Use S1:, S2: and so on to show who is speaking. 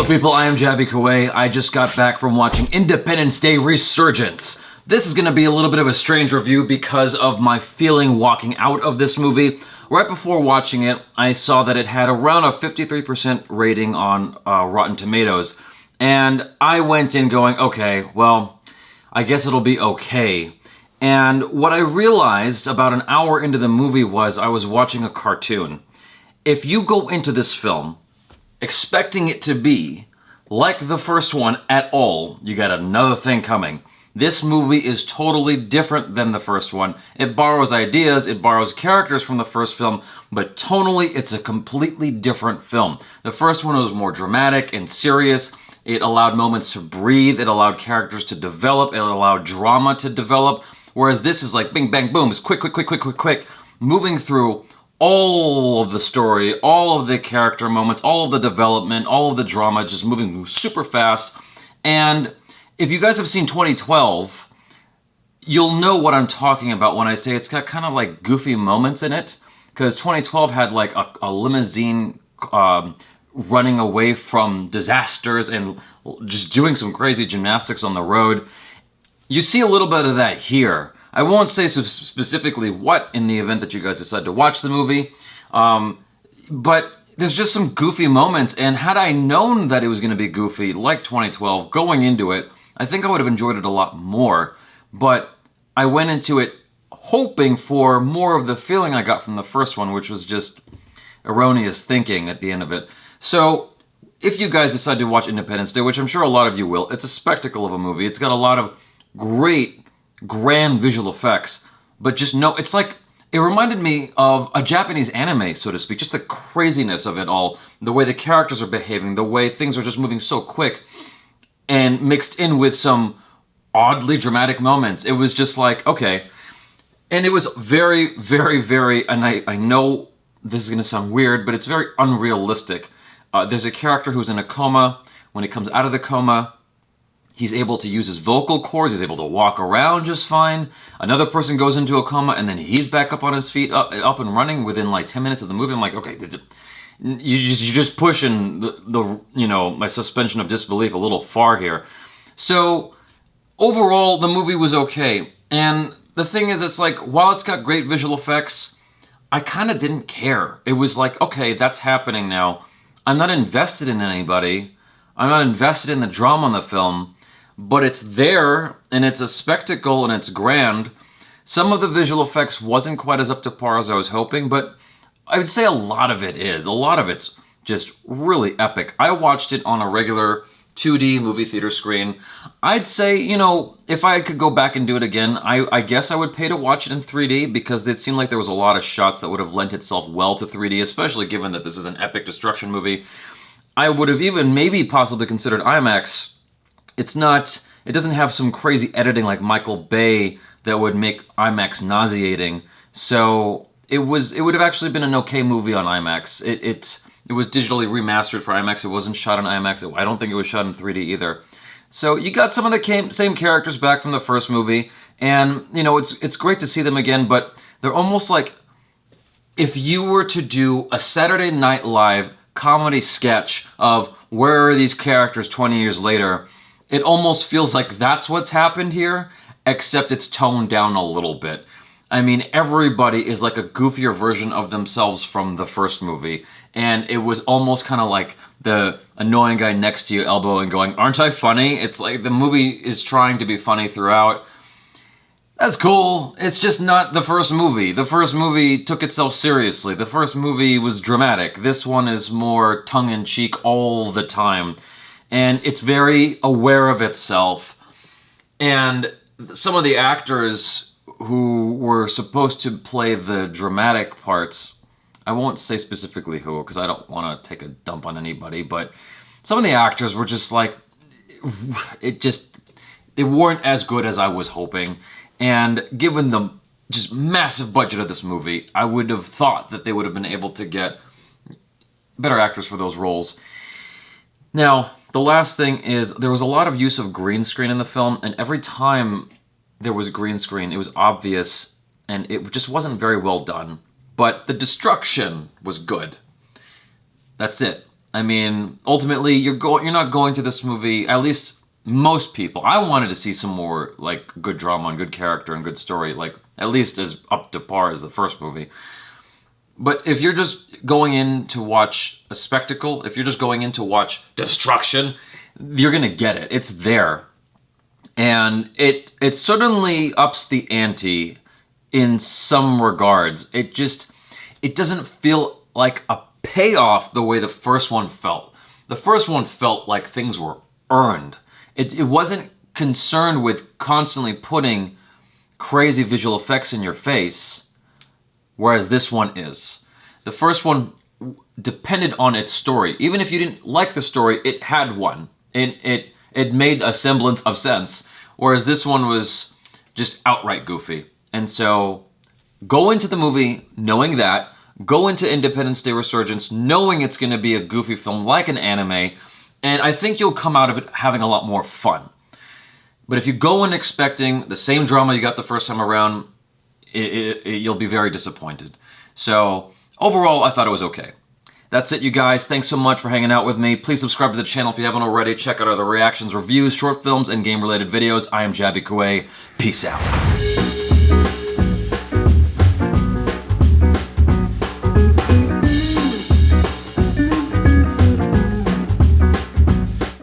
S1: Hello people, I am JABY KOAY. I just got back from watching Independence Day Resurgence. This is going to be a little bit of a strange review because of my feeling walking out of this movie. Right before watching it, I saw that it had around a 53% rating on Rotten Tomatoes. And I went in going, okay, well, I guess it'll be okay. And what I realized about an hour into the movie was I was watching a cartoon. If you go into this film expecting it to be like the first one at all, you got another thing coming. This movie is totally different than the first one. It borrows ideas, it borrows characters from the first film, but tonally it's a completely different film. The first one was more dramatic and serious. It allowed moments to breathe, it allowed characters to develop, it allowed drama to develop, whereas this is like bing, bang, boom. It's quick, moving through all of the story, all of the character moments, all of the development, all of the drama, just moving super fast. And if you guys have seen 2012, you'll know what I'm talking about when I say it's got kind of like goofy moments in it, because 2012 had like a limousine running away from disasters and just doing some crazy gymnastics on the road. You see a little bit of that here. I won't say specifically what in the event that you guys decide to watch the movie, but there's just some goofy moments, and had I known that it was going to be goofy like 2012 going into it, I think I would have enjoyed it a lot more. But I went into it hoping for more of the feeling I got from the first one, which was just erroneous thinking at the end of it. So if you guys decide to watch Independence Day, which I'm sure a lot of you will, it's a spectacle of a movie. It's got a lot of great grand visual effects, but just no, it's like, it reminded me of a Japanese anime, so to speak, just the craziness of it all, the way the characters are behaving, the way things are just moving so quick, and mixed in with some oddly dramatic moments. It was just like, okay. And it was very, and I know this is gonna sound weird, but it's very unrealistic. There's a character who's in a coma. When he comes out of the coma, he's able to use his vocal cords, he's able to walk around just fine. Another person goes into a coma and then he's back up on his feet, up and running within like 10 minutes of the movie. I'm like, okay, you're just pushing the you know, my suspension of disbelief a little far here. So overall, the movie was okay. And the thing is, it's like, while it's got great visual effects, I kind of didn't care. It was like, okay, that's happening now. I'm not invested in anybody. I'm not invested in the drama in the film. But it's there, and it's a spectacle, and it's grand. Some of the visual effects wasn't quite as up to par as I was hoping, but I would say a lot of it is. A lot of it's just really epic. I watched it on a regular 2D movie theater screen. I'd say, you know, if I could go back and do it again, I guess I would pay to watch it in 3D, because it seemed like there was a lot of shots that would have lent itself well to 3D, especially given that this is an epic destruction movie. I would have even maybe possibly considered IMAX. It doesn't have some crazy editing like Michael Bay that would make IMAX nauseating. So it would have actually been an okay movie on IMAX. It was digitally remastered for IMAX. It wasn't shot on IMAX. I don't think it was shot in 3D either. So you got some of the same characters back from the first movie, and you know, it's great to see them again, but they're almost like if you were to do a Saturday Night Live comedy sketch of where are these characters 20 years later. It almost feels like that's what's happened here, except it's toned down a little bit. I mean, everybody is like a goofier version of themselves from the first movie, and it was almost kind of like the annoying guy next to you elbowing going, aren't I funny? It's like the movie is trying to be funny throughout. That's cool. It's just not the first movie. The first movie took itself seriously. The first movie was dramatic. This one is more tongue-in-cheek all the time. And it's very aware of itself. And some of the actors who were supposed to play the dramatic parts, I won't say specifically who, because I don't want to take a dump on anybody, but some of the actors were just like, they weren't as good as I was hoping. And given the just massive budget of this movie, I would have thought that they would have been able to get better actors for those roles. Now, the last thing is, there was a lot of use of green screen in the film, and every time there was green screen, it was obvious, and it just wasn't very well done. But the destruction was good. That's it. I mean, ultimately, you're not going to this movie, at least most people. I wanted to see some more, like, good drama and good character and good story, like, at least as up to par as the first movie. But if you're just going in to watch a spectacle, if you're just going in to watch destruction, you're gonna get it. It's there. And it certainly ups the ante in some regards. It doesn't feel like a payoff the way the first one felt. The first one felt like things were earned. It wasn't concerned with constantly putting crazy visual effects in your face, whereas this one is. The first one depended on its story. Even if you didn't like the story, it had one. It made a semblance of sense, whereas this one was just outright goofy. And so go into the movie knowing that. Go into Independence Day Resurgence knowing it's going to be a goofy film like an anime, and I think you'll come out of it having a lot more fun. But if you go in expecting the same drama you got the first time around, you'll be very disappointed. So overall, I thought it was okay. That's it, you guys. Thanks so much for hanging out with me. Please subscribe to the channel if you haven't already. Check out other reactions, reviews, short films, and game-related videos. I am JABY KOAY. Peace out.